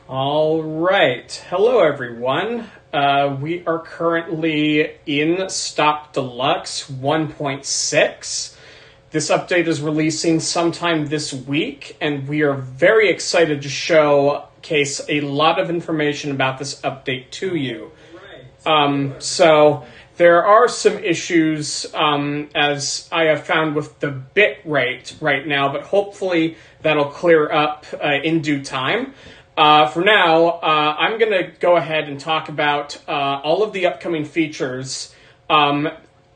All right. Hello, everyone. We are currently in Stop DeluXe 1.6. This update is releasing sometime this week, and we are very excited to showcase a lot of information about this update to you. So there are some issues, as I have found with the bit rate right now, but hopefully that'll clear up in due time. For now, I'm going to go ahead and talk about all of the upcoming features. I'm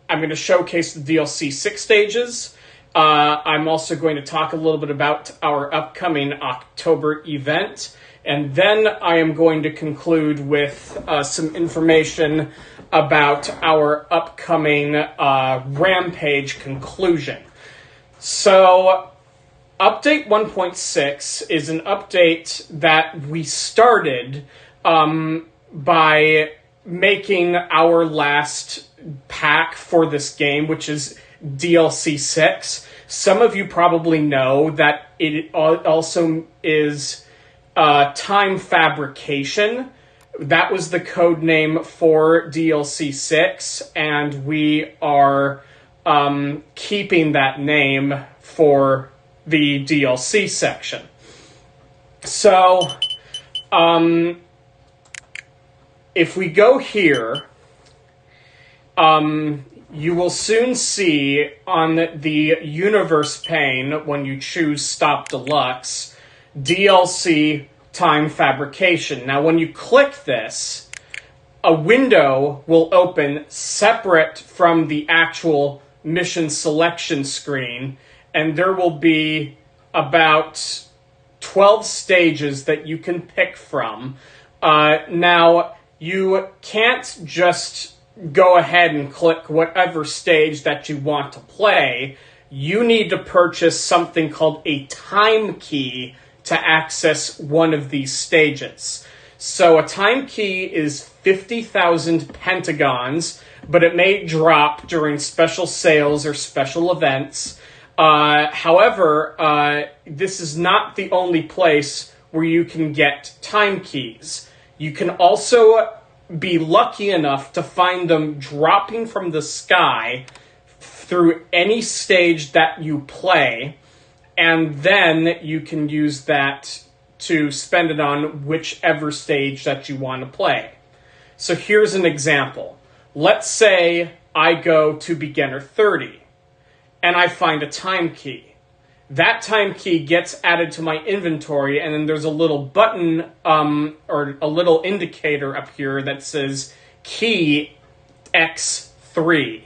going to showcase the DLC 6 stages. I'm also going to talk a little bit about our upcoming October event. And then I am going to conclude with some information about our upcoming Rampage conclusion. So, Update 1.6 is an update that we started by making our last pack for this game, which is DLC 6. Some of you probably know that it also is Time Fabrication. That was the code name for DLC 6, and we are keeping that name for the DLC section. So, if we go here, you will soon see on the universe pane, when you choose Stop DeluXe, DLC Time Fabrication. Now, when you click this, a window will open separate from the actual mission selection screen, and there will be about 12 stages that you can pick from. Now, you can't just go ahead and click whatever stage that you want to play. You need to purchase something called a time key to access one of these stages. So a time key is 50,000 pentagons, but it may drop during special sales or special events. However, this is not the only place where you can get time keys. You can also be lucky enough to find them dropping from the sky through any stage that you play, and then you can use that to spend it on whichever stage that you want to play. So here's an example. Let's say I go to Beginner 30. And I find a time key. That time key gets added to my inventory, and then there's a little button or a little indicator up here that says Key X3.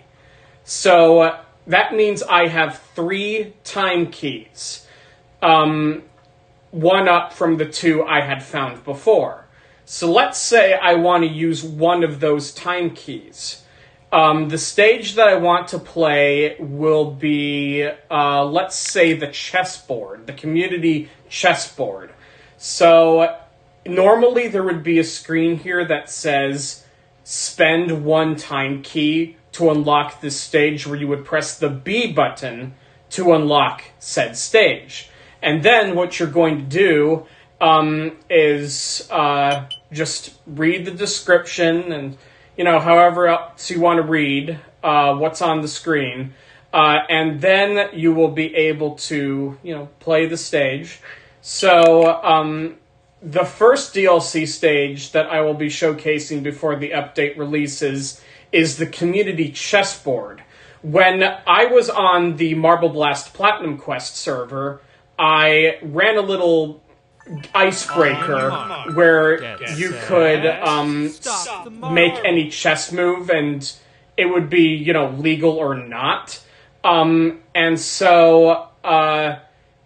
So that means I have 3 time keys. One up from the 2 I had found before. So let's say I want to use one of those time keys. The stage that I want to play will be, let's say, the chessboard, the community chessboard. So normally there would be a screen here that says, spend 1 time key to unlock this stage, where you would press the B button to unlock said stage. And then what you're going to do is just read the description and however else you want to read what's on the screen. And then you will be able to, play the stage. So the first DLC stage that I will be showcasing before the update releases is the community chessboard. When I was on the Marble Blast Platinum Quest server, I ran a little icebreaker where you could make any chess move, and it would be legal or not. And so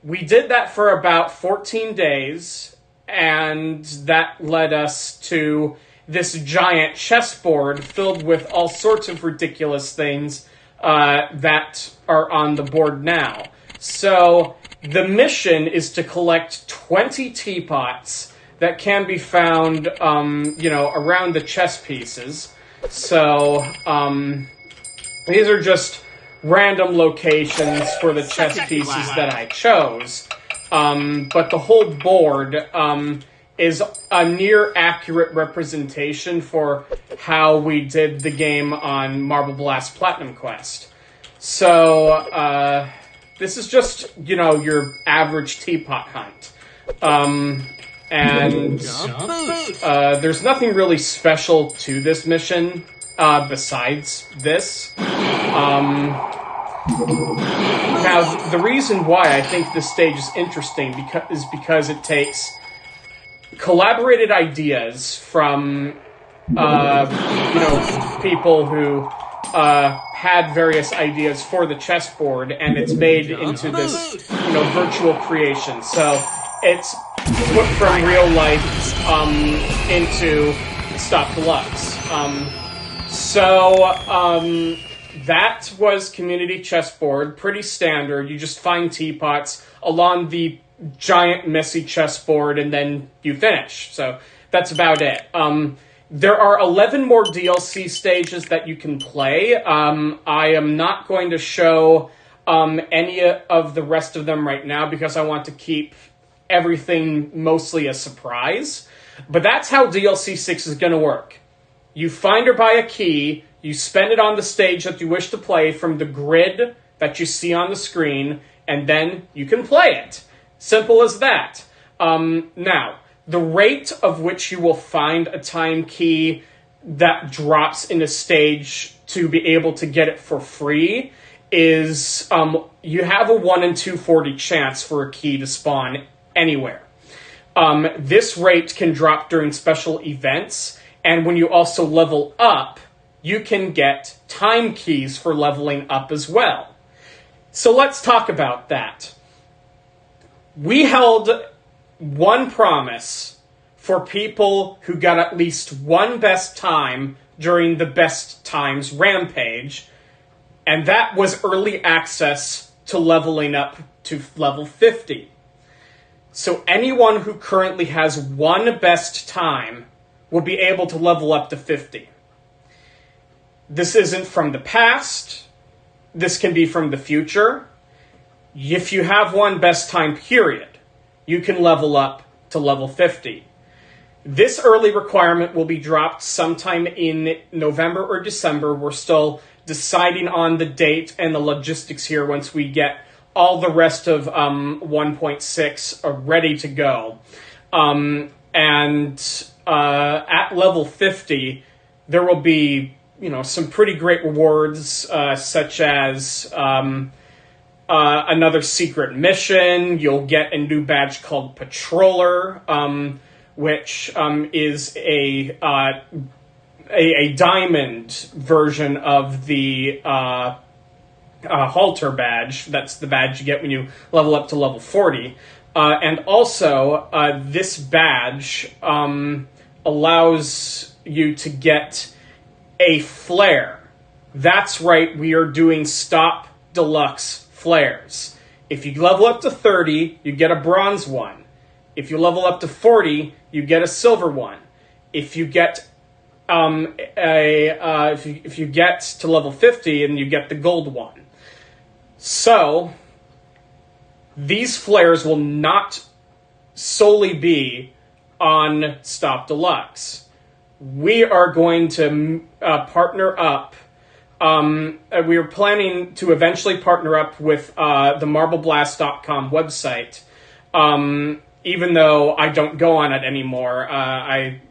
we did that for about 14 days, and that led us to this giant chessboard filled with all sorts of ridiculous things that are on the board now. So the mission is to collect 20 teapots that can be found, around the chess pieces. So, these are just random locations for the chess pieces that I chose. But the whole board is a near accurate representation for how we did the game on Marble Blast Platinum Quest. So, this is just, your average teapot hunt. And there's nothing really special to this mission besides this. Now, the reason why I think this stage is interesting is because it takes collaborated ideas from, people who had various ideas for the chessboard, and it's made into this, virtual creation. So it's put from real life into Stop DeluXe. That was community chessboard, pretty standard. You just find teapots along the giant messy chessboard and then you finish. So that's about it. There are 11 more DLC stages that you can play. I am not going to show any of the rest of them right now because I want to keep everything mostly a surprise. But that's how DLC 6 is going to work. You find or buy a key, you spend it on the stage that you wish to play from the grid that you see on the screen, and then you can play it. Simple as that. Now, the rate of which you will find a time key that drops in a stage to be able to get it for free is you have a 1 in 240 chance for a key to spawn anywhere. This rate can drop during special events, and when you also level up, you can get time keys for leveling up as well. So let's talk about that. We held one promise for people who got at least one best time during the best times rampage, and that was early access to leveling up to level 50. So anyone who currently has one best time will be able to level up to 50. This isn't from the past. This can be from the future. If you have one best time period, you can level up to level 50. This early requirement will be dropped sometime in November or December. We're still deciding on the date and the logistics here once we get all the rest of 1.6 ready to go. At level 50, there will be, some pretty great rewards, such as another secret mission. You'll get a new badge called Patroller, which is a diamond version of the halter badge. That's the badge you get when you level up to level 40. And also, this badge allows you to get a flare. That's right, we are doing Stop DeluXe flares. If you level up to 30, you get a bronze one. If you level up to 40, you get a silver one. If you get if you get to level 50, and you get the gold one. So these flares will not solely be on Stop DeluXe. We are going to partner up. We are planning to eventually partner up with the MarbleBlast.com website. Even though I don't go on it anymore, I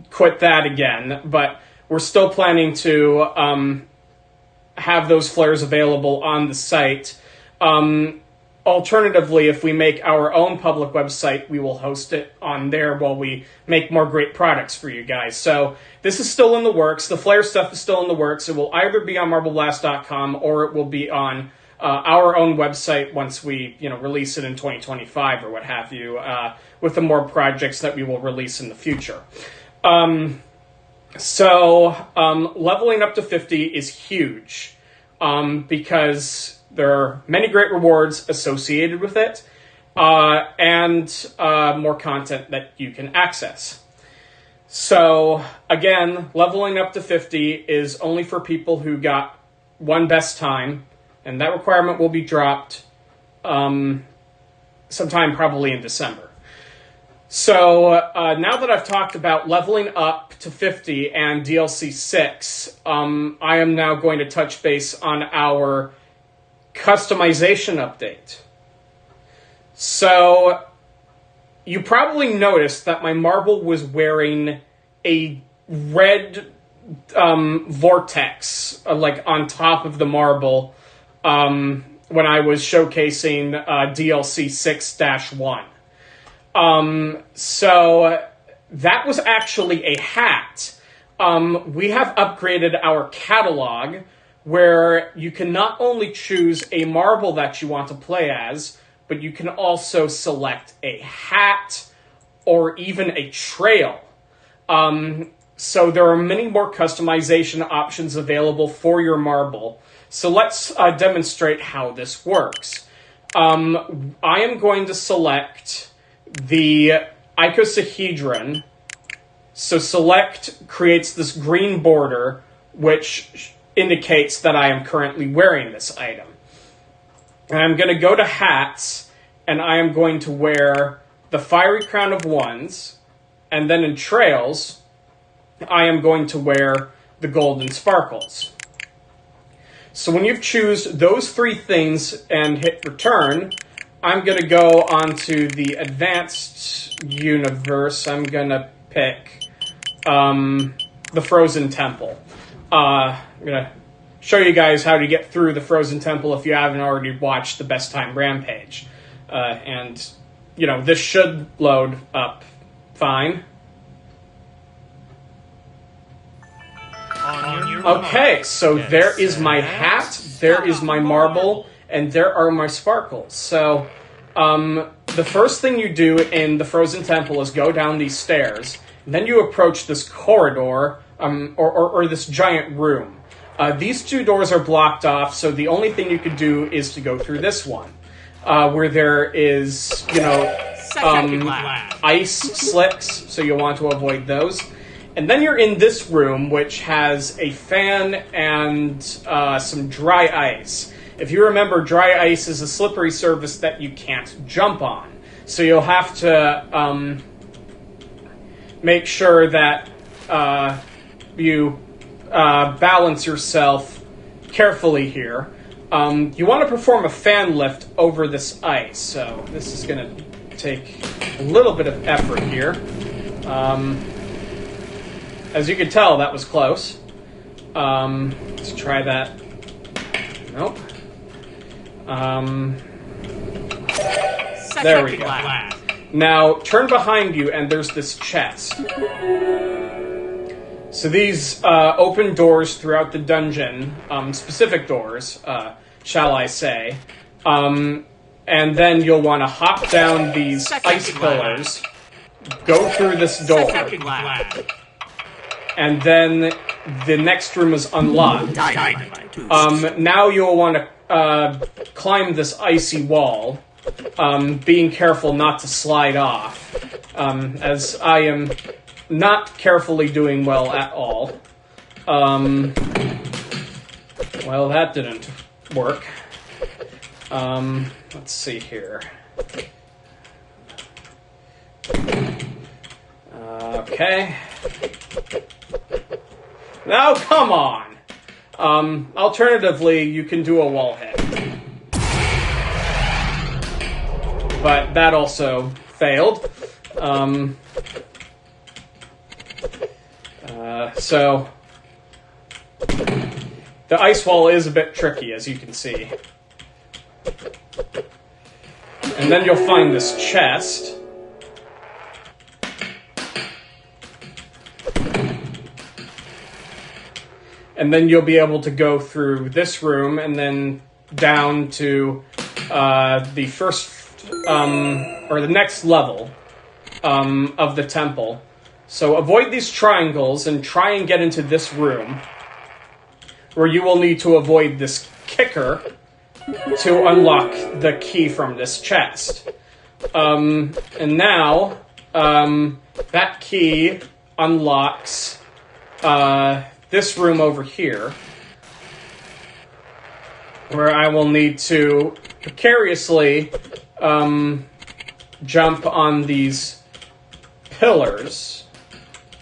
quit that again. But we're still planning to have those flares available on the site. Alternatively, if we make our own public website, we will host it on there while we make more great products for you guys. So this is still in the works. The flare stuff is still in the works. It will either be on MarbleBlast.com or it will be on our own website once we release it in 2025 or what have you, with the more projects that we will release in the future. Leveling up to 50 is huge because there are many great rewards associated with it, and more content that you can access. So, again, leveling up to 50 is only for people who got one best time, and that requirement will be dropped sometime probably in December. So now that I've talked about leveling up to 50 and DLC 6, I am now going to touch base on our customization update. So you probably noticed that my marble was wearing a red vortex, like on top of the marble, when I was showcasing DLC 6-1. So that was actually a hat. We have upgraded our catalog where you can not only choose a marble that you want to play as, but you can also select a hat or even a trail. So there are many more customization options available for your marble. So let's demonstrate how this works. I am going to select the icosahedron. So select creates this green border, which indicates that I am currently wearing this item. And I'm going to go to hats, and I am going to wear the Fiery Crown of Wands, and then in trails, I am going to wear the Golden Sparkles. So when you choose those three things and hit return, I'm going to go onto the advanced universe. I'm going to pick the Frozen Temple. I'm going to show you guys how to get through the Frozen Temple if you haven't already watched the Best Time Rampage. And, you know, this should load up fine. Okay, so there is my hat, there is my marble, and there are my sparkles. So, the first thing you do in the Frozen Temple is go down these stairs, and then you approach this corridor, or this giant room. These two doors are blocked off, so the only thing you could do is to go through this one, where there is, you know, ice slicks, so you'll want to avoid those. And then you're in this room, which has a fan and some dry ice. If you remember, dry ice is a slippery surface that you can't jump on. So you'll have to make sure that you balance yourself carefully here. You want to perform a fan lift over this ice. So this is going to take a little bit of effort here. As you can tell, that was close. Let's try that. Nope. There we go. Now, turn behind you, and there's this chest. So these open doors throughout the dungeon, specific doors, shall I say. And then you'll want to hop down these ice pillars, go through this door. And then the next room is unlocked. Now you'll want to climb this icy wall, being careful not to slide off, as I am not carefully doing well at all. Well, that didn't work. Let's see here. Okay. Now, come on! Alternatively, you can do a wall hit. But that also failed. So, the ice wall is a bit tricky, as you can see. And then you'll find this chest. And then you'll be able to go through this room and then down to the first, or the next level of the temple. So avoid these triangles and try and get into this room, where you will need to avoid this kicker to unlock the key from this chest. And now, that key unlocks this room over here, where I will need to precariously jump on these pillars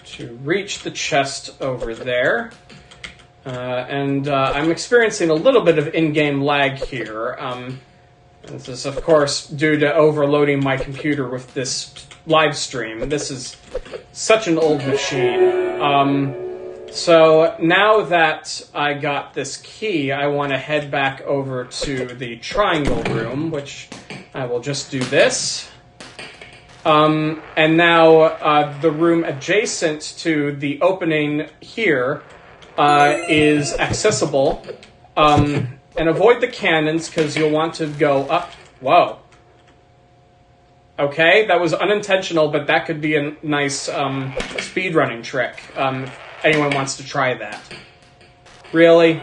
to reach the chest over there. And I'm experiencing a little bit of in-game lag here. This is, of course, due to overloading my computer with this live stream. This is such an old machine. So now that I got this key, I want to head back over to the triangle room, which I will just do this. And now the room adjacent to the opening here is accessible. And avoid the cannons, because you'll want to go up. Whoa. Okay, that was unintentional, but that could be a nice speedrunning trick. If anyone wants to try that. Really?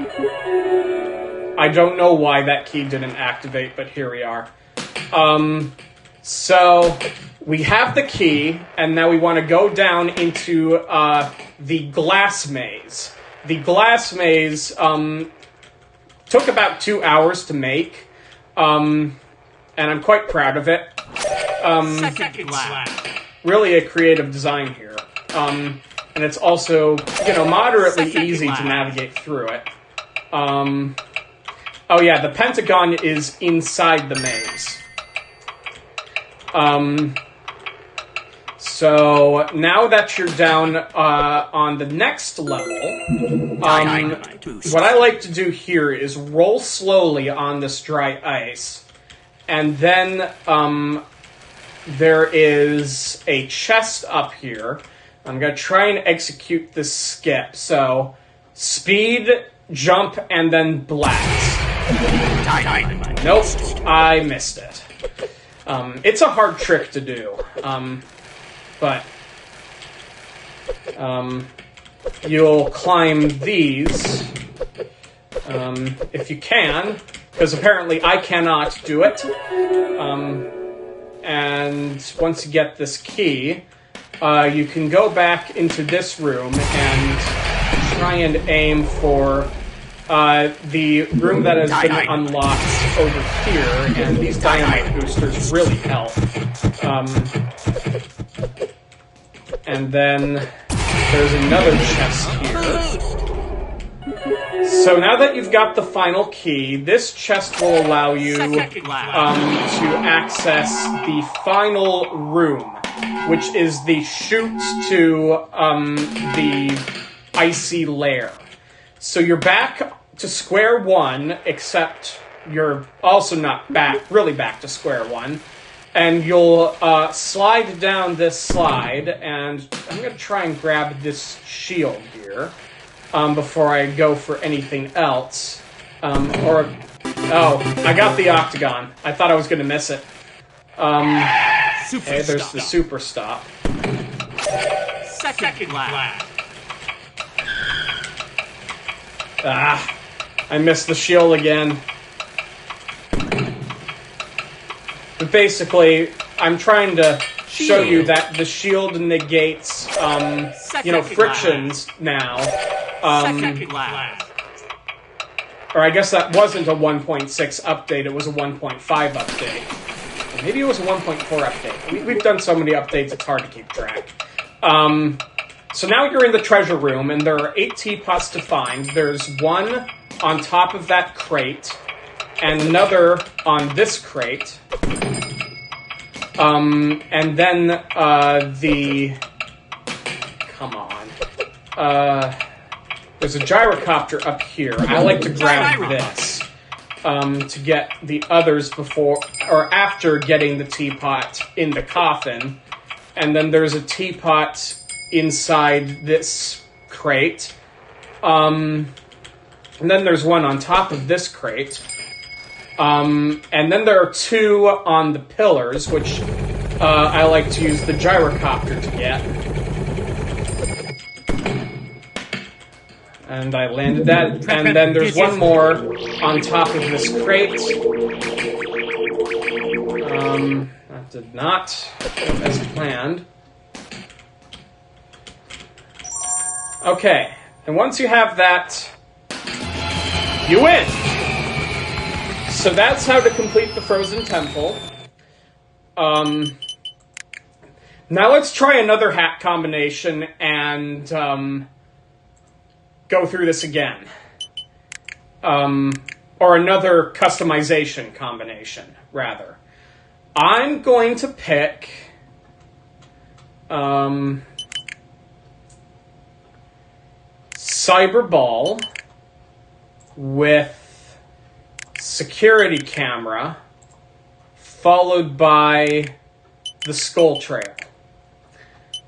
I don't know why that key didn't activate, but here we are. So we have the key, and now we want to go down into the glass maze. The glass maze took about 2 hours to make, and I'm quite proud of it. Really a creative design here. And it's also, moderately easy to navigate through it. Oh yeah, the Pentagon is inside the maze. So now that you're down on the next level, what I like to do here is roll slowly on this dry ice, and then there is a chest up here. I'm going to try and execute this skip. So, speed, jump, and then blast. Nope, I missed it. It's a hard trick to do. But you'll climb these if you can, because apparently I cannot do it. And once you get this key, you can go back into this room and try and aim for the room that has been unlocked over here, and these dynamite boosters really help. And then there's another chest here. So now that you've got the final key, this chest will allow you to access the final room, which is the chute to the icy lair. So you're back to square one, except you're also not really back to square one. And you'll slide down this slide, and I'm going to try and grab this shield here before I go for anything else. Oh, I got the octagon. I thought I was going to miss it. Okay, there's the super stop. Second lap. Ah, I missed the shield again. But basically, I'm trying to show you that the shield negates, frictions now. Or I guess that wasn't a 1.6 update, it was a 1.5 update. Or maybe it was a 1.4 update. We've done so many updates, it's hard to keep track. So now you're in the treasure room, and there are 8 teapots to find. There's one on top of that crate, and another on this crate. And then come on. There's a gyrocopter up here. I like to grab this to get the others before or after getting the teapot in the coffin. And then there's a teapot inside this crate. And then there's one on top of this crate. And then there are 2 on the pillars, which I like to use the gyrocopter to get. And I landed that. And then there's one more on top of this crate. That did not go as planned. Okay, and once you have that, you win! So that's how to complete the Frozen Temple. Now let's try another hat combination and go through this again. Or another customization combination, rather. I'm going to pick... Cyberball with security camera, followed by the skull trail.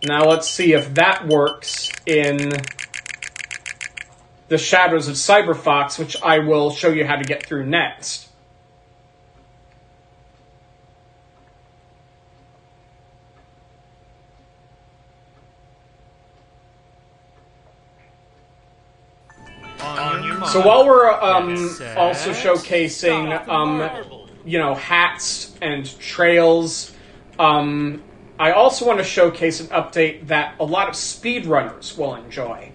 Now let's see if that works in the Shadows of CyberFox, which I will show you how to get through next. So while we're also showcasing, hats and trails, I also want to showcase an update that a lot of speedrunners will enjoy.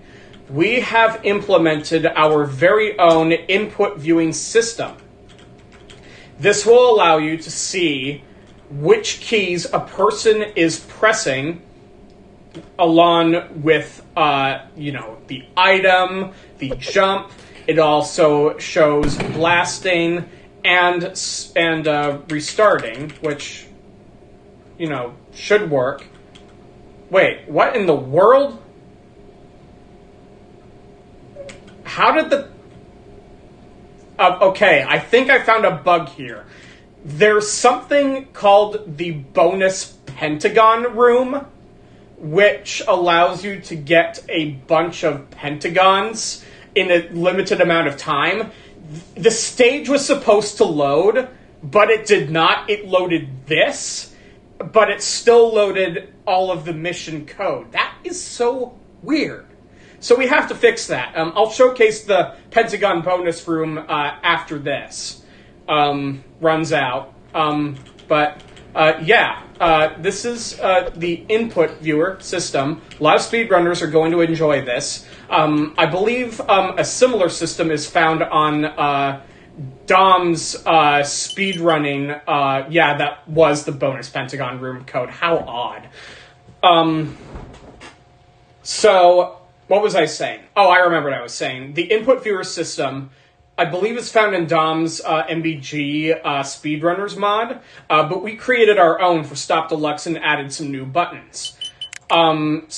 We have implemented our very own input viewing system. This will allow you to see which keys a person is pressing along with, the item, the jump. It also shows blasting and restarting, which, should work. Wait, what in the world? How did the... okay, I think I found a bug here. There's something called the bonus Pentagon room, which allows you to get a bunch of pentagons in a limited amount of time. The stage was supposed to load, but it did not. It loaded this, but it still loaded all of the mission code. That is so weird. So we have to fix that. I'll showcase the Pentagon bonus room after this runs out. This is the input viewer system. A lot of speedrunners are going to enjoy this. I believe a similar system is found on Dom's speedrunning. That was the bonus Pentagon room code. How odd. So, what was I saying? Oh, I remember what I was saying. The input viewer system, I believe, is found in Dom's MBG speedrunners mod, but we created our own for Stop DeluXe and added some new buttons. Let's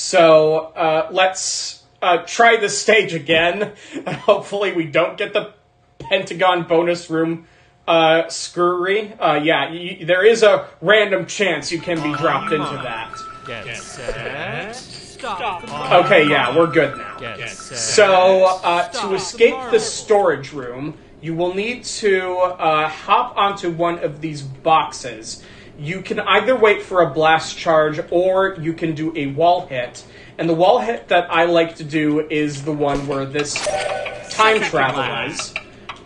try this stage again. Hopefully we don't get the Pentagon bonus room screwery. There is a random chance you can be dropped into that. Get set. Stop. Okay, yeah, we're good now. So, to escape the storage room, you will need to hop onto one of these boxes. You can either wait for a blast charge, or you can do a wall hit. And the wall hit that I like to do is the one where this time travel is.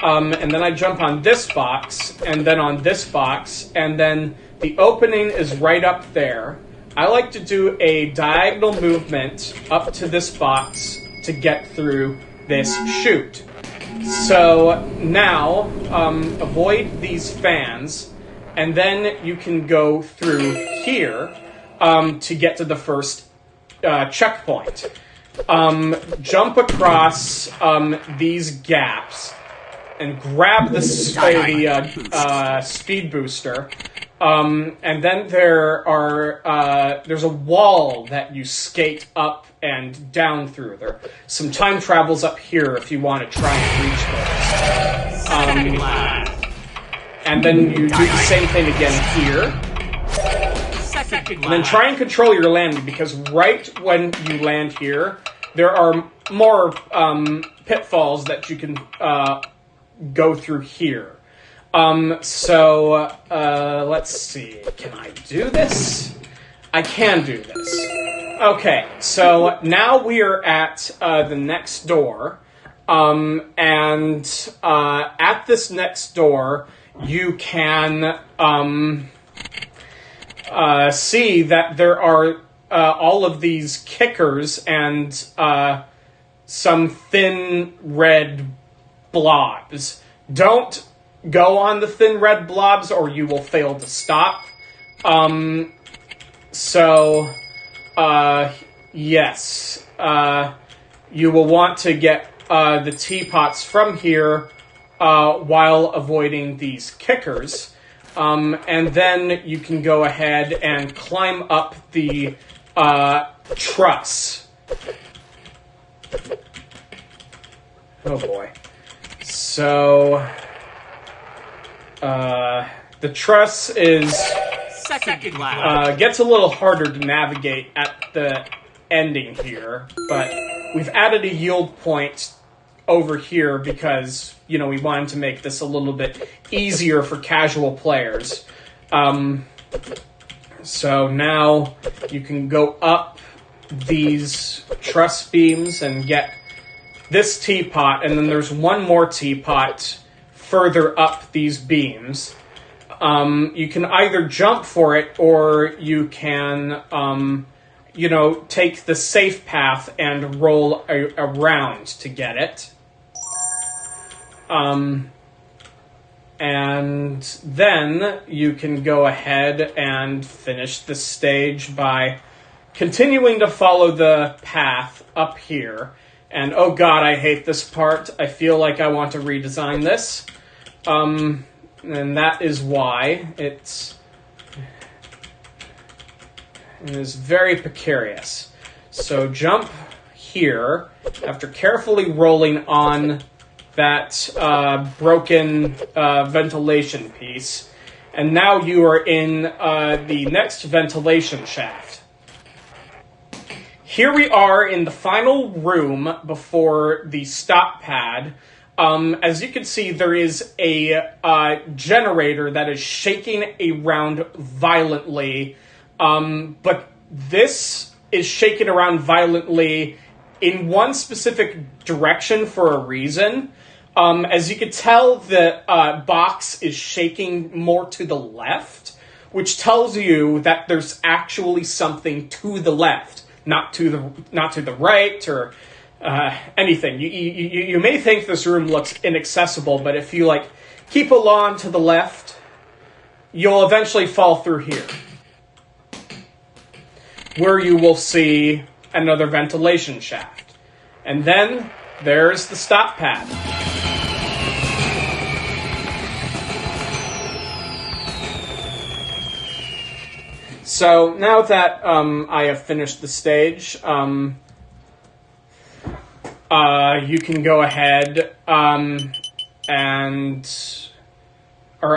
And then I jump on this box, and then on this box, and then the opening is right up there. I like to do a diagonal movement up to this box to get through this chute. So now, avoid these fans, and then you can go through here to get to the first checkpoint. Jump across these gaps and grab the speed booster. And then there's a wall that you skate up and down through. There are some time travels up here if you want to try and reach those. And then you do the same thing again here. And then try and control your landing, because right when you land here, there are more pitfalls that you can go through here. Let's see. Can I do this? I can do this. Okay, so now we are at the next door. At this next door, you can see that there are all of these kickers and some thin red blobs. Don't go on the thin red blobs or you will fail to stop. So, yes, you will want to get the teapots from here while avoiding these kickers. And then you can go ahead and climb up the truss. Oh boy. So, the truss is... Second lap. Gets a little harder to navigate at the ending here, but we've added a yield point over here because, you know, we wanted to make this a little bit easier for casual players. So now you can go up these truss beams and get this teapot, and then there's one more teapot further up these beams. You can either jump for it, or you can, you know, take the safe path and roll around to get it. And then you can go ahead and finish the stage by continuing to follow the path up here. And oh god, I hate this part. I feel like I want to redesign this. And that is why it is very precarious. So jump here after carefully rolling on that broken ventilation piece. And now you are in the next ventilation shaft. Here we are in the final room before the stop pad. As you can see, there is a generator that is shaking around violently, but this is shaking around violently in one specific direction for a reason. As you can tell, the box is shaking more to the left, which tells you that there's actually something to the left, not to the right or anything. You may think this room looks inaccessible, but if you keep along to the left, you'll eventually fall through here, where you will see another ventilation shaft. And then there's the stop pad. So now that I have finished the stage, you can go ahead or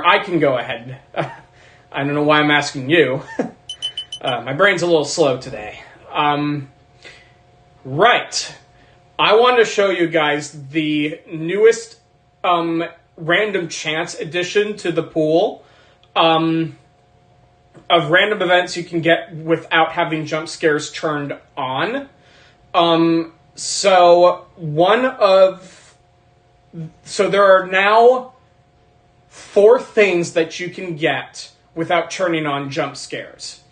I can go ahead. I don't know why I'm asking you. My brain's a little slow today. Right. I want to show you guys the newest random chance addition to the pool of random events you can get without having jump scares turned on. So there are now 4 things that you can get without turning on jump scares.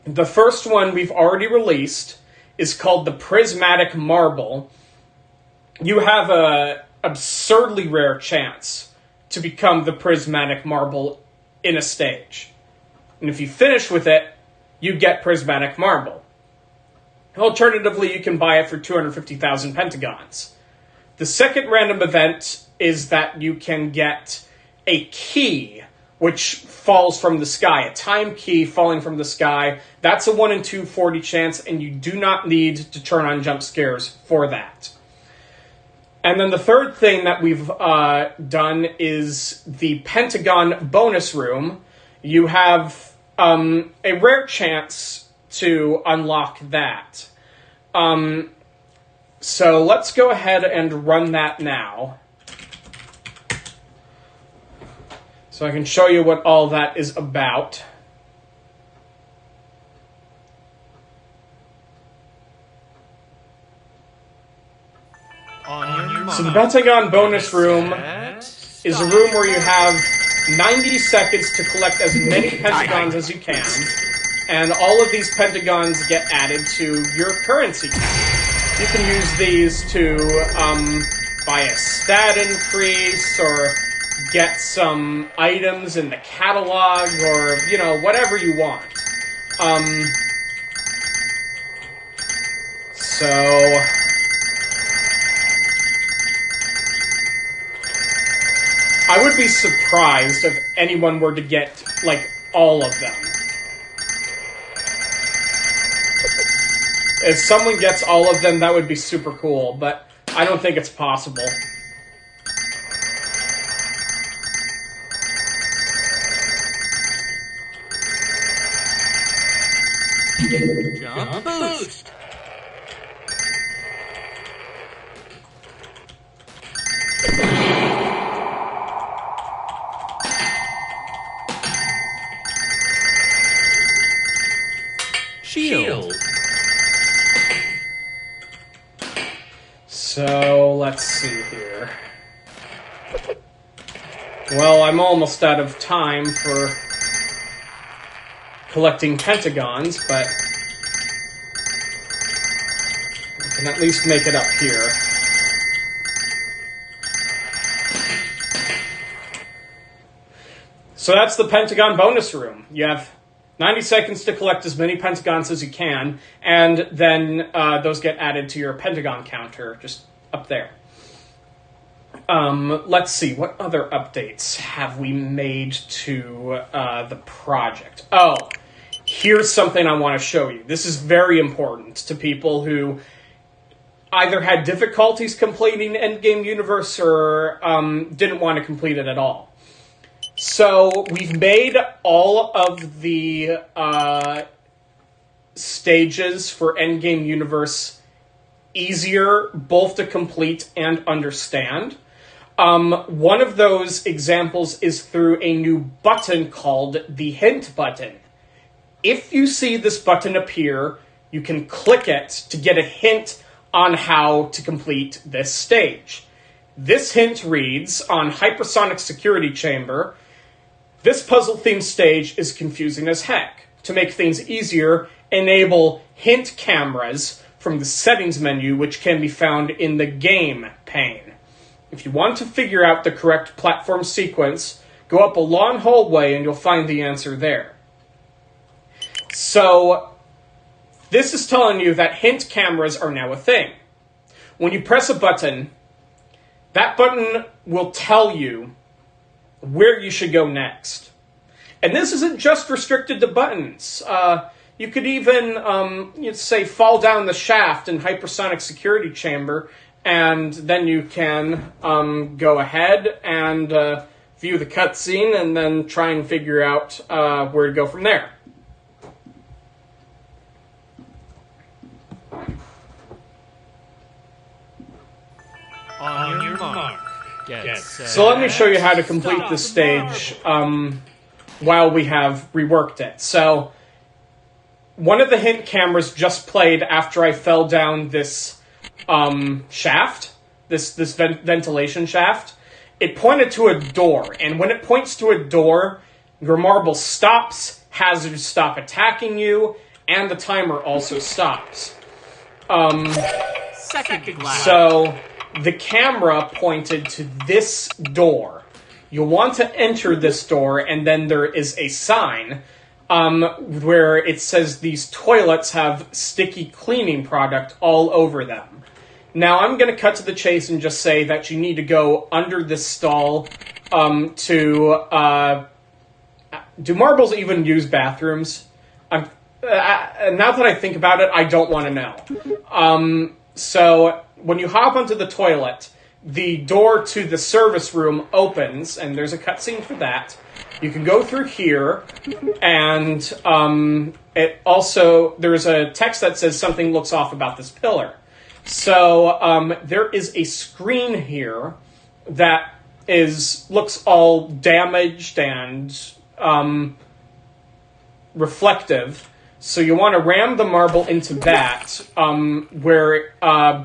The first one we've already released is called the Prismatic Marble. You have an absurdly rare chance to become the Prismatic Marble in a stage. And if you finish with it, you get Prismatic Marble. Alternatively, you can buy it for 250,000 pentagons. The second random event is that you can get a key, which falls from the sky. A time key falling from the sky. That's a 1 in 240 chance, and you do not need to turn on jump scares for that. And then the third thing that we've done is the Pentagon bonus room. You have a rare chance to unlock that. So let's go ahead and run that now. So I can show you what all that is about. So the Pentagon bonus room is a room where you have 90 seconds to collect as many pentagons as you can, and all of these pentagons get added to your currency. You can use these to buy a stat increase, or get some items in the catalog, or, whatever you want. So... I would be surprised if anyone were to get, like, all of them. If someone gets all of them, that would be super cool, but I don't think it's possible. Jump boost. Shield. So, let's see here. Well, I'm almost out of time for collecting pentagons, but I can at least make it up here. So that's the Pentagon bonus room. You have 90 seconds to collect as many pentagons as you can, and then those get added to your pentagon counter, just up there. Let's see, what other updates have we made to the project? Oh, here's something I want to show you. This is very important to people who either had difficulties completing Endgame Universe or didn't want to complete it at all. So, we've made all of the stages for Endgame Universe easier both to complete and understand. One of those examples is through a new button called the Hint button. If you see this button appear, you can click it to get a hint on how to complete this stage. This hint reads, on Hypersonic Security Chamber, this puzzle-themed stage is confusing as heck. To make things easier, enable hint cameras from the settings menu, which can be found in the game pane. If you want to figure out the correct platform sequence, go up a long hallway and you'll find the answer there. So, this is telling you that hint cameras are now a thing. When you press a button, that button will tell you where you should go next. And this isn't just restricted to buttons. You could even, you'd say, fall down the shaft in Hypersonic Security Chamber, and then you can go ahead and view the cutscene and then try and figure out where to go from there. On your mark. Get set. So let me show you how to complete this stage while we have reworked it. So, one of the hint cameras just played after I fell down this shaft, this ventilation shaft. It pointed to a door, and when it points to a door, your marble stops, hazards stop attacking you, and the timer also stops. Second glass. So, the camera pointed to this door. You'll want to enter this door, and then there is a sign where it says these toilets have sticky cleaning product all over them. Now, I'm going to cut to the chase and just say that you need to go under this stall to... do marbles even use bathrooms? Now that I think about it, I don't want to know. So, when you hop onto the toilet, the door to the service room opens, and there's a cutscene for that. You can go through here, and it also, there's a text that says something looks off about this pillar. So, there is a screen here that looks all damaged and reflective. So you want to ram the marble into that, where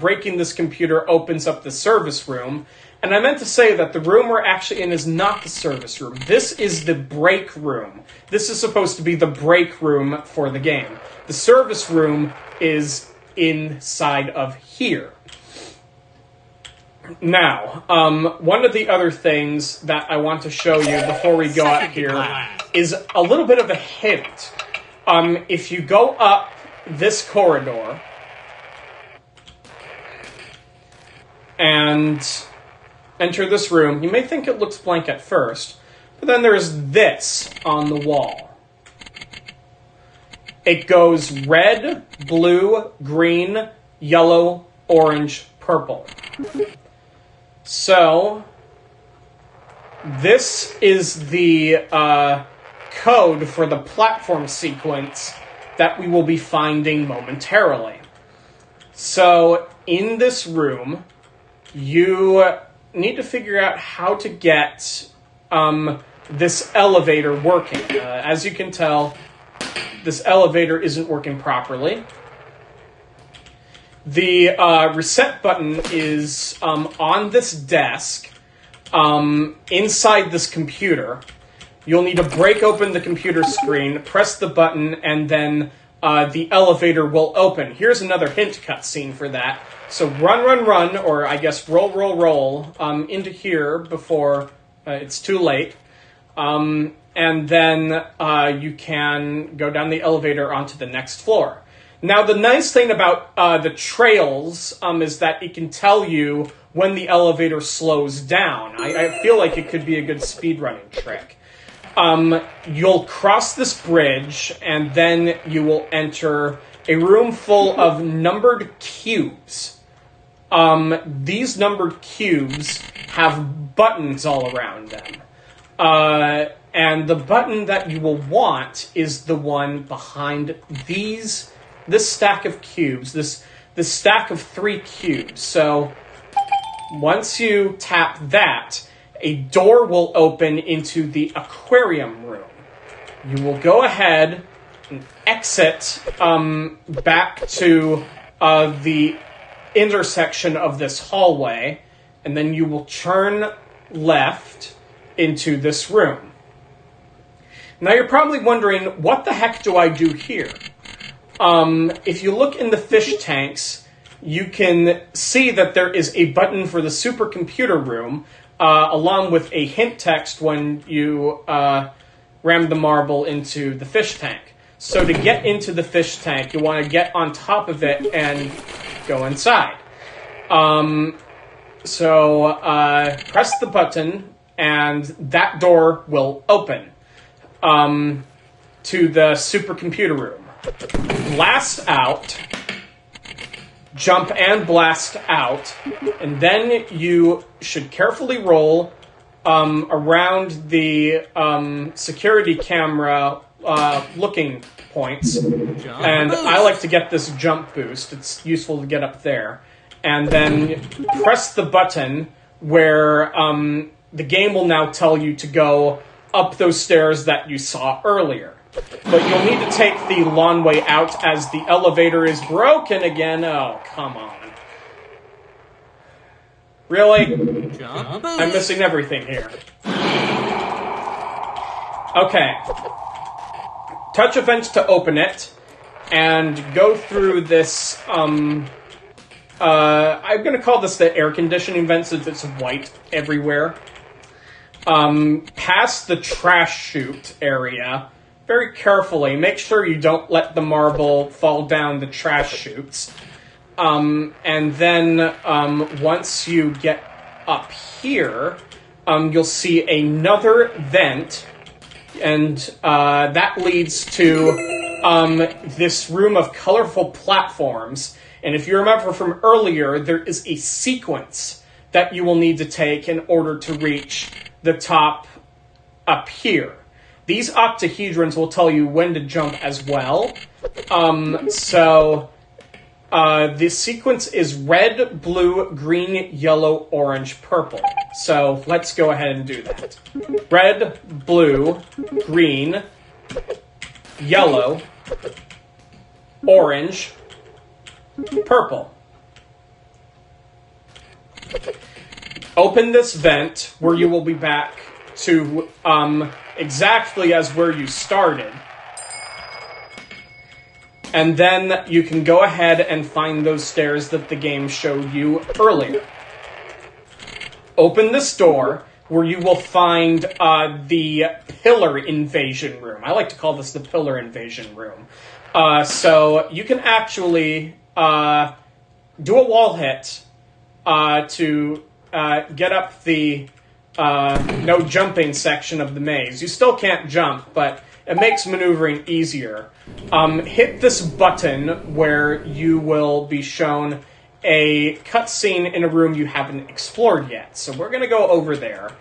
breaking this computer opens up the service room. And I meant to say that the room we're actually in is not the service room. This is the break room. This is supposed to be the break room for the game. The service room is inside of here. Now, one of the other things that I want to show you before we go out here is a little bit of a hint. if you go up this corridor and enter this room, you may think it looks blank at first, but then there's this on the wall. It goes red, blue, green, yellow, orange, purple. So, this is the code for the platform sequence that we will be finding momentarily. So, in this room, you need to figure out how to get this elevator working. As you can tell, this elevator isn't working properly. The reset button is on this desk inside this computer. You'll need to break open the computer screen, press the button, and then the elevator will open. Here's another hint cutscene for that. So run, or I guess roll into here before it's too late. And then you can go down the elevator onto the next floor. Now, the nice thing about the trails is that it can tell you when the elevator slows down. I feel like it could be a good speedrunning trick. You'll cross this bridge, and then you will enter a room full of numbered cubes. These numbered cubes have buttons all around them. And the button that you will want is the one behind this stack of cubes, this stack of 3 cubes. So once you tap that, a door will open into the aquarium room. You will go ahead and exit back to the intersection of this hallway, and then you will turn left into this room. Now you're probably wondering, what the heck do I do here? If you look in the fish tanks, you can see that there is a button for the supercomputer room, along with a hint text when you ram the marble into the fish tank. So to get into the fish tank, you want to get on top of it and go inside. So press the button, and that door will open to the supercomputer room. Blast out, jump and blast out, and then you should carefully roll around the security camera looking points. And I like to get this jump boost. It's useful to get up there. And then press the button where the game will now tell you to go up those stairs that you saw earlier. But you'll need to take the long way out as the elevator is broken again. Oh, come on. Really? I'm missing everything here. Okay. Touch a vent to open it, and go through this, I'm going to call this the air conditioning vent since it's white everywhere. Past the trash chute area, very carefully. Make sure you don't let the marble fall down the trash chutes. And then once you get up here, you'll see another vent, and that leads to this room of colorful platforms. And if you remember from earlier, there is a sequence that you will need to take in order to reach the top up here. These octahedrons will tell you when to jump as well. The sequence is red, blue, green, yellow, orange, purple. So let's go ahead and do that. Red, blue, green, yellow, orange, purple. Open this vent where you will be back to exactly as where you started. And then you can go ahead and find those stairs that the game showed you earlier. Open this door, where you will find the pillar invasion room. I like to call this the pillar invasion room. So you can actually do a wall hit to get up the no jumping section of the maze. You still can't jump, but it makes maneuvering easier. Hit this button where you will be shown a cutscene in a room you haven't explored yet. So we're going to go over there.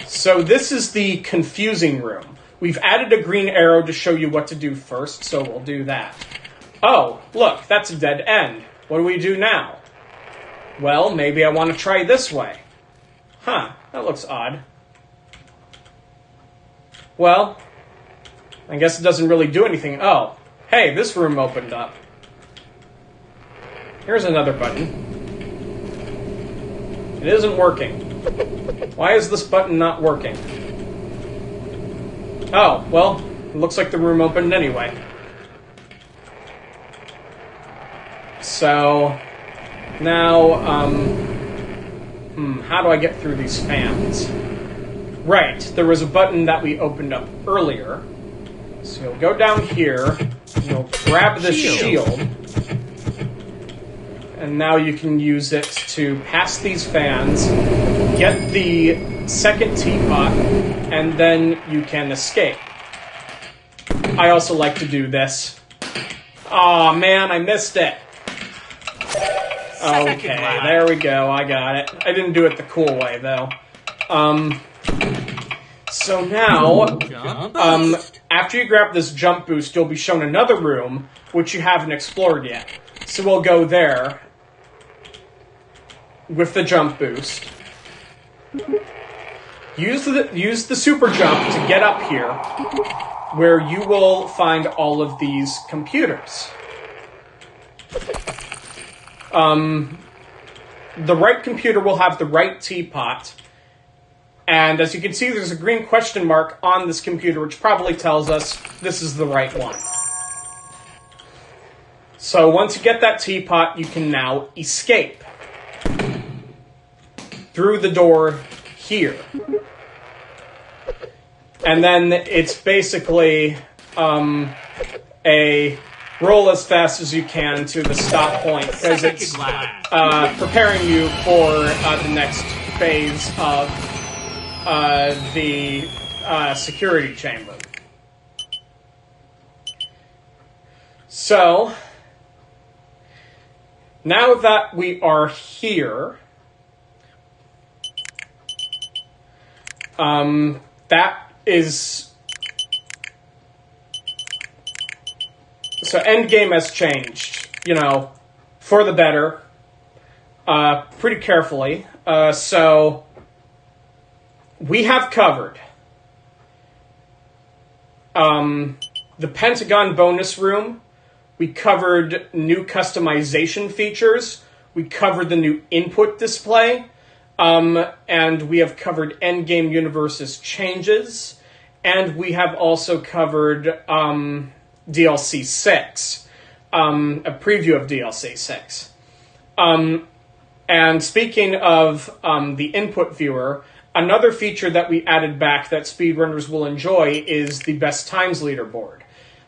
So this is the confusing room. We've added a green arrow to show you what to do first, so we'll do that. Oh, look, that's a dead end. What do we do now? Well, maybe I want to try this way. Huh, that looks odd. Well, I guess it doesn't really do anything. Oh, hey, this room opened up. Here's another button. It isn't working. Why is this button not working? Oh, well, it looks like the room opened anyway. So, now, how do I get through these fans? Right, there was a button that we opened up earlier. So you'll go down here, you'll grab the shield, and now you can use it to pass these fans, get the second teapot, and then you can escape. I also like to do this. Aw, man, I missed it. Okay, there we go, I got it. I didn't do it the cool way, though. So now, after you grab this jump boost, you'll be shown another room, which you haven't explored yet. So we'll go there with the jump boost. Use the super jump to get up here, where you will find all of these computers. The right computer will have the right teapot. And as you can see, there's a green question mark on this computer, which probably tells us this is the right one. So once you get that teapot, you can now escape through the door here. And then it's basically a roll as fast as you can to the stop point, because it's preparing you for the next phase of the security chamber. So, now that we are here, that is... So Endgame has changed, for the better, pretty carefully. So we have covered the Pentagon bonus room. We covered new customization features. We covered the new input display. And we have covered Endgame Universe's changes. And we have also covered DLC 6, a preview of DLC 6. And speaking of the input viewer, another feature that we added back that speedrunners will enjoy is the best times leaderboard.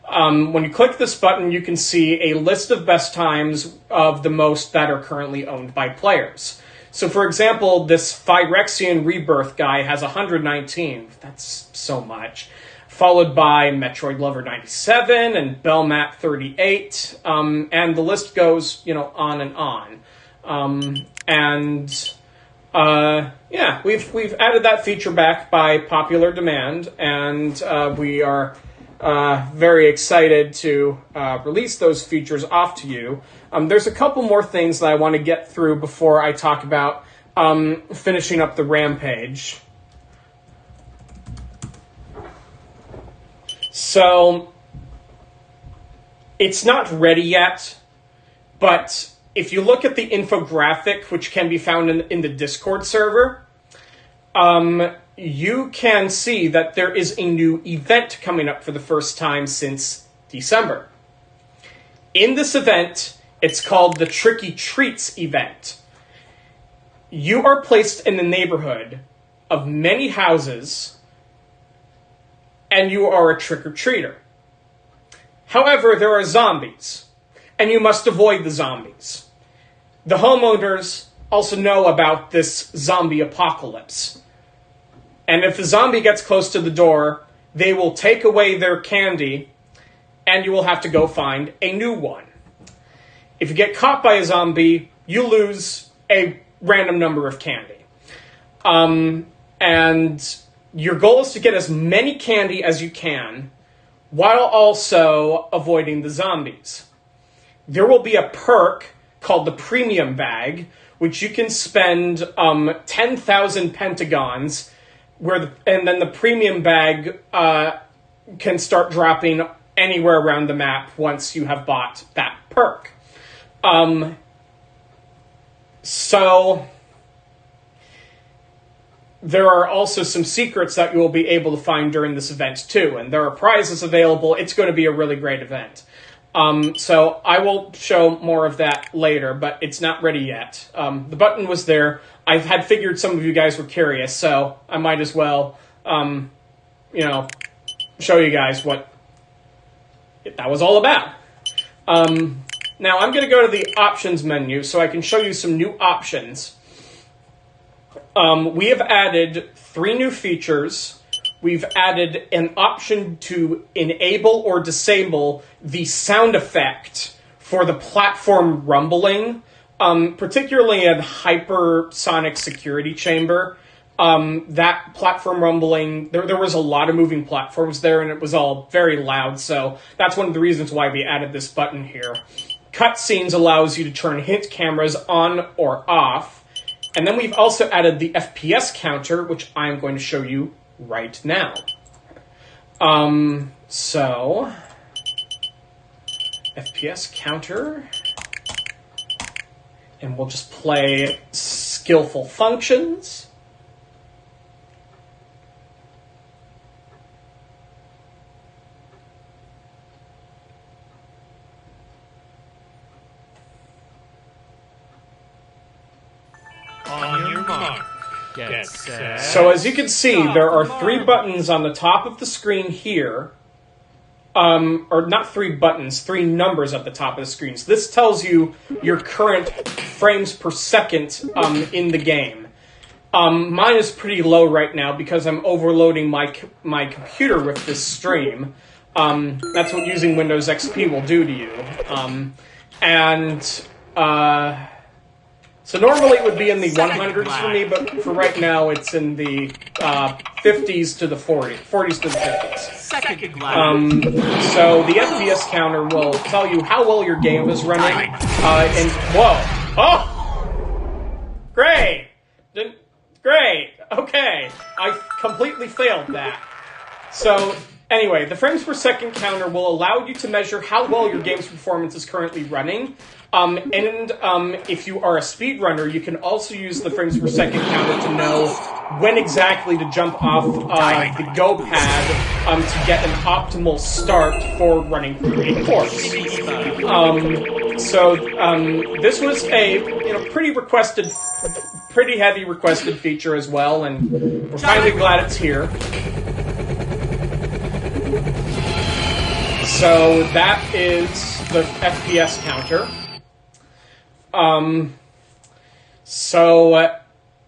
When you click this button, you can see a list of best times of the most that are currently owned by players. So, for example, this Phyrexian Rebirth guy has 119. That's so much. Followed by Metroid Lover 97 and Belmat 38. And the list goes, on and on. Yeah, we've added that feature back by popular demand, and we are very excited to release those features off to you. There's a couple more things that I want to get through before I talk about finishing up the Rampage. So, it's not ready yet, but if you look at the infographic, which can be found in the Discord server, you can see that there is a new event coming up for the first time since December. In this event, It's called the Tricky Treats event. You are placed in the neighborhood of many houses, and you are a trick-or-treater. However, there are zombies, and you must avoid the zombies. The homeowners also know about this zombie apocalypse. And if the zombie gets close to the door, they will take away their candy, and you will have to go find a new one. If you get caught by a zombie, you lose a random number of candy. And your goal is to get as many candy as you can, while also avoiding the zombies. There will be a perk called the Premium Bag, which you can spend 10,000 pentagons, and then the Premium Bag can start dropping anywhere around the map once you have bought that perk. So there are also some secrets that you will be able to find during this event too, and there are prizes available. It's going to be a really great event. So I will show more of that later, but it's not ready yet. The button was there. I had figured some of you guys were curious, so I might as well, show you guys what that was all about. Now I'm going to go to the options menu so I can show you some new options. We have added 3 new features. We've added an option to enable or disable the sound effect for the platform rumbling, particularly in hypersonic security chamber. That platform rumbling, there was a lot of moving platforms there, and it was all very loud, so that's one of the reasons why we added this button here. Cutscenes allows you to turn hint cameras on or off. And then we've also added the FPS counter, which I'm going to show you right now. So, FPS counter. And we'll just play skillful functions. On your mark. Get set. So as you can see, there are 3 buttons on the top of the screen here. Or not 3 buttons, 3 numbers at the top of the screen. So this tells you your current frames per second in the game. Mine is pretty low right now because I'm overloading my computer with this stream. That's what using Windows XP will do to you. So normally it would be in the 100s for me, but for right now it's in the 50s to the 40s to the 50s. So the FPS counter will tell you how well your game is running. Great! Great! Okay, I completely failed that. So anyway, the frames per second counter will allow you to measure how well your game's performance is currently running. If you are a speedrunner, you can also use the frames per second counter to know when exactly to jump off the go pad to get an optimal start for running through a course. This was a pretty heavy requested feature as well, and we're finally glad it's here. So that is the FPS counter.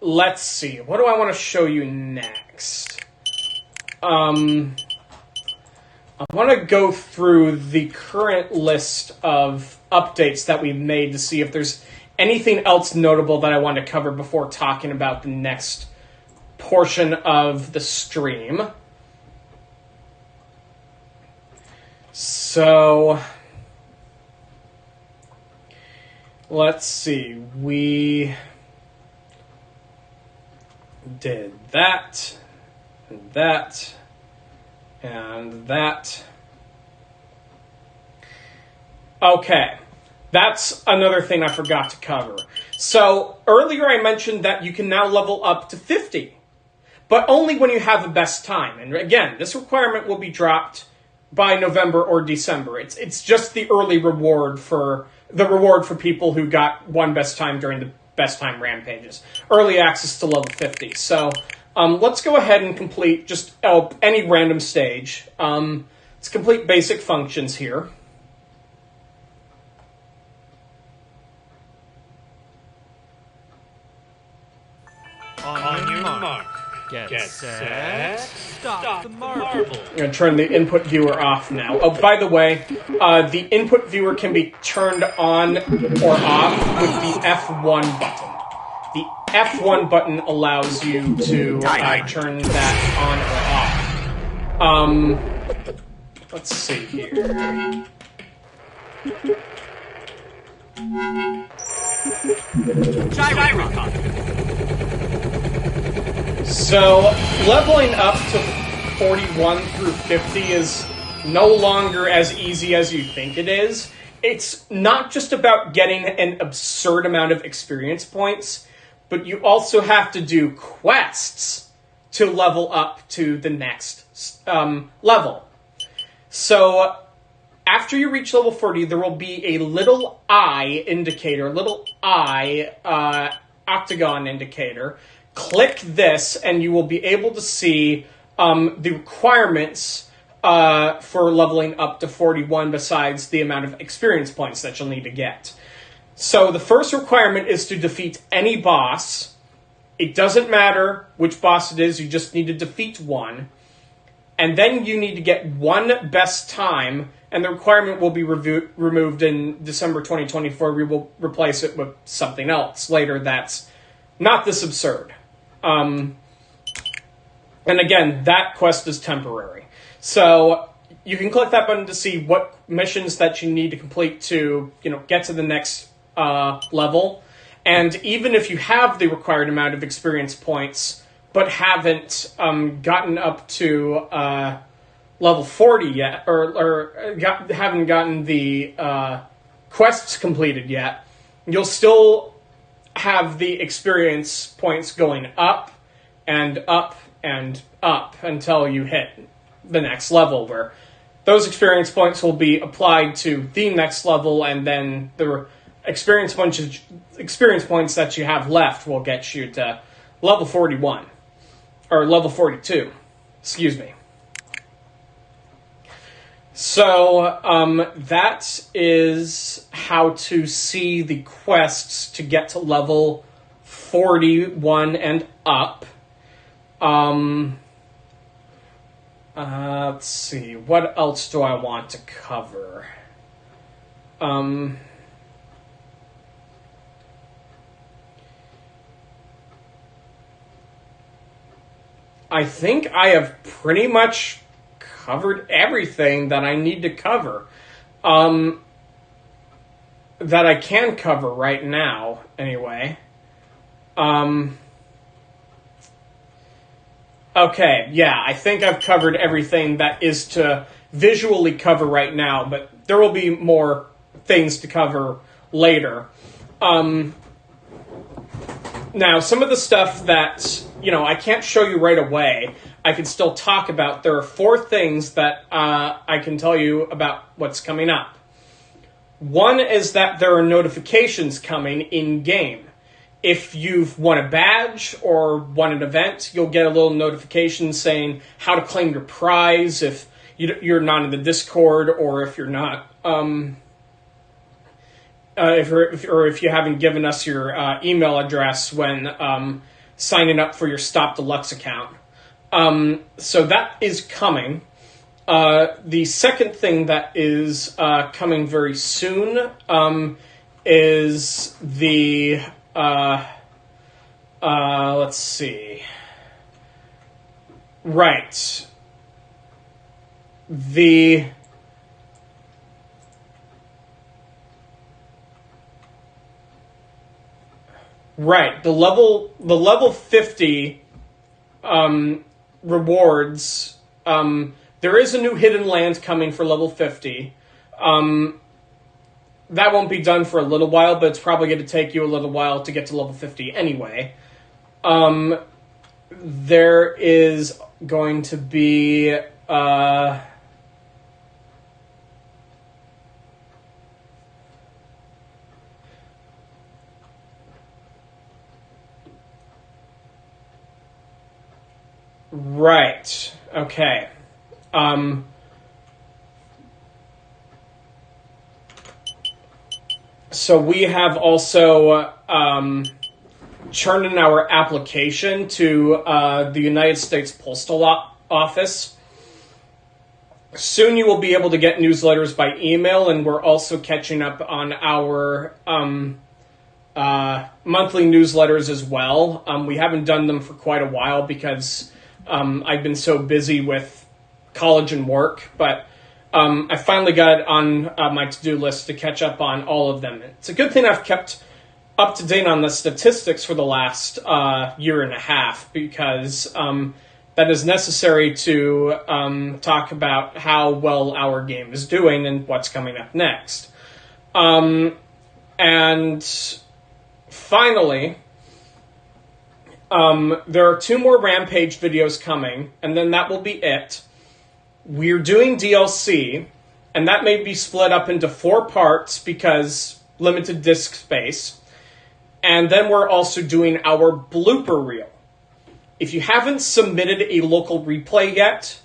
Let's see. What do I want to show you next? I want to go through the current list of updates that we've made to see if there's anything else notable that I want to cover before talking about the next portion of the stream. So let's see, we did that, and that, and that. Okay, that's another thing I forgot to cover. So, earlier I mentioned that you can now level up to 50, but only when you have the best time. And again, this requirement will be dropped by November or December. It's just the early reward for people who got one best time during the best time rampages. Early access to level 50. So let's go ahead and complete just any random stage. Let's complete basic functions here. On your mark. Get set. Stop the marble. I'm going to turn the input viewer off now. Oh, by the way, the input viewer can be turned on or off with the F1 button. The F1 button allows you to turn that on or off. Let's see here. So, leveling up to 41 through 50 is no longer as easy as you think it is. It's not just about getting an absurd amount of experience points, but you also have to do quests to level up to the next level. So, after you reach level 40, there will be a little eye indicator, little eye octagon indicator. Click this, and you will be able to see the requirements for leveling up to 41 besides the amount of experience points that you'll need to get. So the first requirement is to defeat any boss. It doesn't matter which boss it is, you just need to defeat one. And then you need to get one best time, and the requirement will be removed in December 2024. We will replace it with something else later that's not this absurd. And again, that quest is temporary. So you can click that button to see what missions that you need to complete to, get to the next level. And even if you have the required amount of experience points, but haven't gotten up to level 40 yet, or haven't gotten the quests completed yet, you'll still have the experience points going up and up and up until you hit the next level, where those experience points will be applied to the next level, and then the experience points that you have left will get you to level 41. Or level 42. Excuse me. So, that is how to see the quests to get to level 41 and up. Let's see. What else do I want to cover? I think I have pretty much covered everything that I need to cover. That I can cover right now, anyway. Okay, yeah, I think I've covered everything that is to visually cover right now, but there will be more things to cover later. Now, some of the stuff that, I can't show you right away, I can still talk about. There are 4 things that I can tell you about what's coming up. One is that there are notifications coming in-game. If you've won a badge or won an event, you'll get a little notification saying how to claim your prize if you're not in the Discord, or if you're not... if you haven't given us your email address when signing up for your Stop DeluXe account. So that is coming. The second thing that is coming very soon is the... let's see. Right. The level 50 rewards. There is a new hidden land coming for level 50. That won't be done for a little while, but it's probably going to take you a little while to get to level 50 anyway. There is going to be... Right. Okay. So we have also turned in our application to the United States Postal Office. Soon you will be able to get newsletters by email, and we're also catching up on our monthly newsletters as well. We haven't done them for quite a while because I've been so busy with college and work, but I finally got it on my to-do list to catch up on all of them. It's a good thing I've kept up to date on the statistics for the last year and a half, because that is necessary to talk about how well our game is doing and what's coming up next. And finally, there are 2 more Rampage videos coming, and then that will be it. We're doing DLC, and that may be split up into 4 parts because limited disk space. And then we're also doing our blooper reel. If you haven't submitted a local replay yet,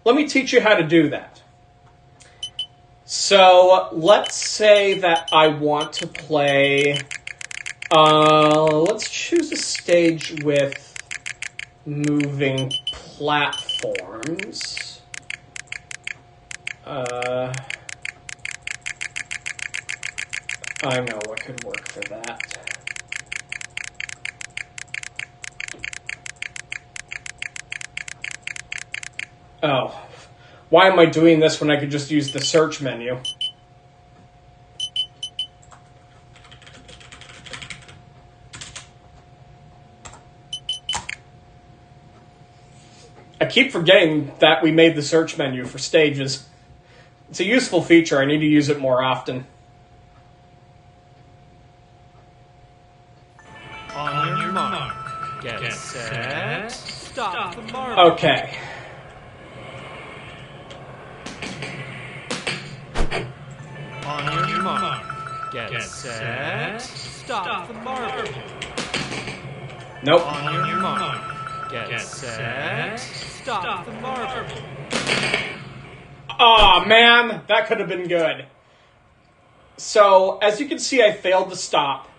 let me teach you how to do that. So let's say that I want to play... let's choose a stage with moving platforms. I know what could work for that. Oh, why am I doing this when I could just use the search menu? I keep forgetting that we made the search menu for stages. It's a useful feature. I need to use it more often. On your mark. Get set. Stop the mark. Okay. On your mark. Get set. Stop the mark. Nope. On your mark. Get set. Stop the mark. Aw, man, that could have been good. So, as you can see, I failed to stop.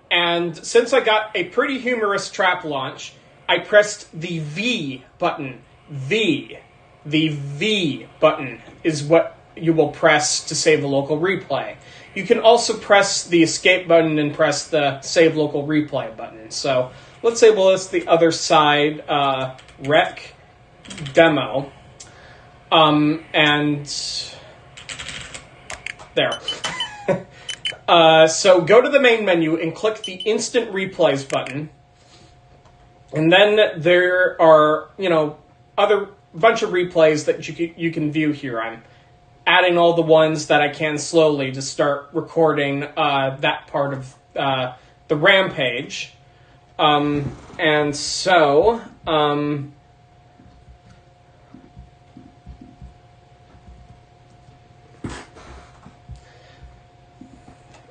And since I got a pretty humorous trap launch, I pressed the V button. V. The V button is what you will press to save the local replay. You can also press the escape button and press the save local replay button. So, let's say, well, it's the other side, rec demo. And there. So go to the main menu and click the instant replays button. And then there are, other bunch of replays that you can view here. I'm adding all the ones that I can slowly to start recording that part of the Rampage. And so...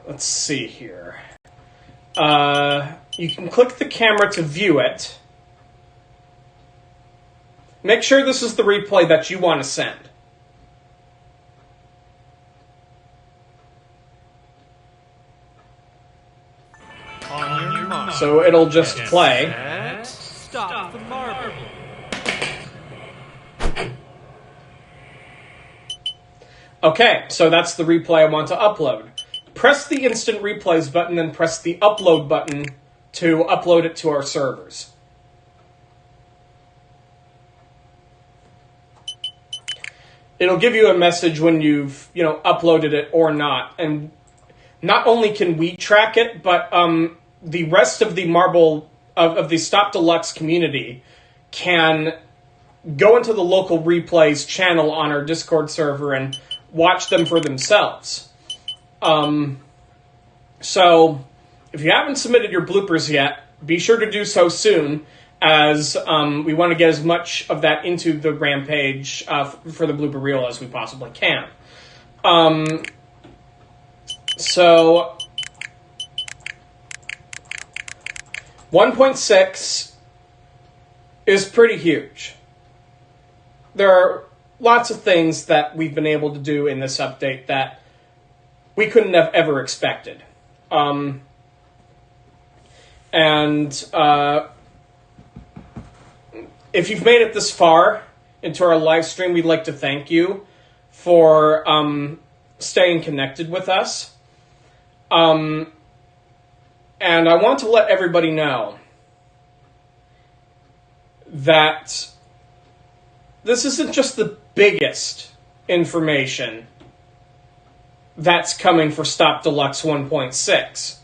let's see here. You can click the camera to view it. Make sure this is the replay that you want to send. On your mark. So it'll just play. Set. Stop the mark. Okay, so that's the replay I want to upload. Press the instant replays button and press the upload button to upload it to our servers. It'll give you a message when you've, uploaded it or not. And not only can we track it, but the rest of the of the Stop DeluXe community can go into the local replays channel on our Discord server and watch them for themselves. So, if you haven't submitted your bloopers yet, be sure to do so soon, as we want to get as much of that into the Rampage for the blooper reel as we possibly can. So, 1.6 is pretty huge. There are lots of things that we've been able to do in this update that we couldn't have ever expected. If you've made it this far into our live stream, we'd like to thank you for staying connected with us. And I want to let everybody know that this isn't just the biggest information that's coming for Stop DeluXe 1.6.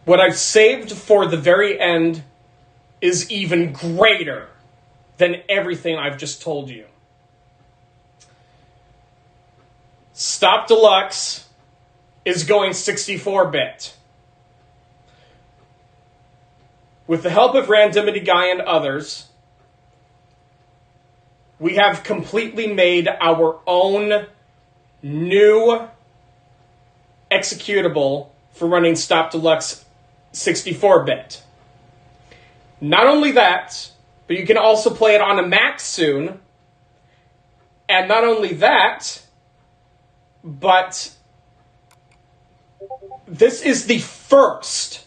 What I've saved for the very end is even greater than everything I've just told you. Stop DeluXe is going 64-bit. With the help of Randomity Guy and others, we have completely made our own new executable for running Stop DeluXe 64-bit. Not only that, but you can also play it on a Mac soon. And not only that, but this is the first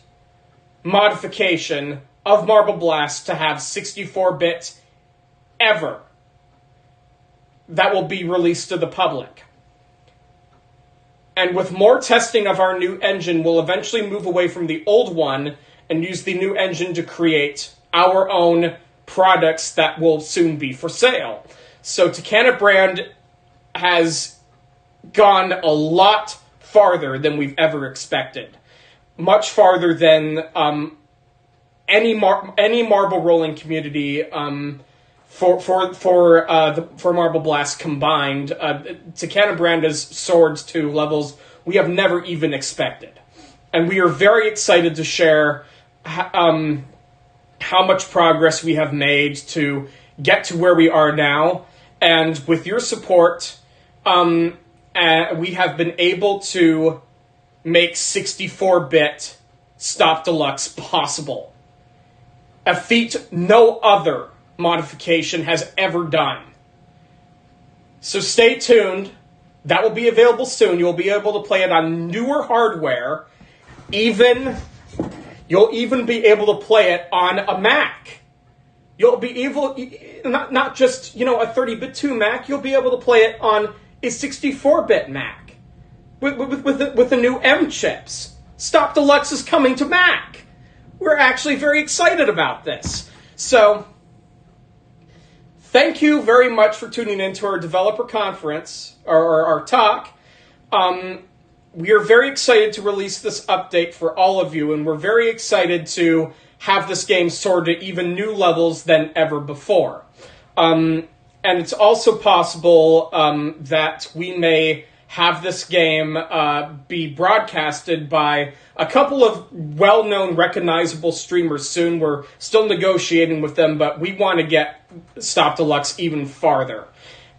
modification of Marble Blast to have 64-bit ever that will be released to the public. And with more testing of our new engine, we'll eventually move away from the old one and use the new engine to create our own products that will soon be for sale. So Takana Brand has gone a lot farther than we've ever expected. Much farther than any marble rolling community for Marble Blast combined. Takana Brand has soared to levels we have never even expected. And we are very excited to share how much progress we have made to get to where we are now. And with your support, we have been able to make 64-bit Stop DeluXe possible. A feat no other modification has ever done. So stay tuned. That will be available soon. You'll be able to play it on newer hardware. You'll even be able to play it on a Mac. You'll be able, not just, a 30-bit 2 Mac, you'll be able to play it on a 64-bit Mac with the new M chips. Stop DeluXe is coming to Mac. We're actually very excited about this. So, thank you very much for tuning in to our developer conference, or our talk. We are very excited to release this update for all of you, and we're very excited to have this game soar to even new levels than ever before. And it's also possible that we may have this game be broadcasted by a couple of well-known, recognizable streamers soon. We're still negotiating with them, but we want to get Stop DeluXe even farther.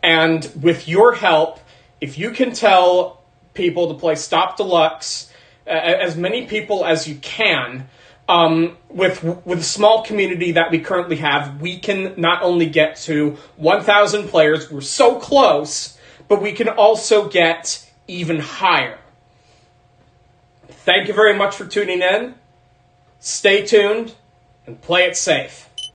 And with your help, if you can tell people to play Stop DeluXe, as many people as you can, with a small community that we currently have, we can not only get to 1,000 players, we're so close, but we can also get even higher. Thank you very much for tuning in. Stay tuned and play it safe.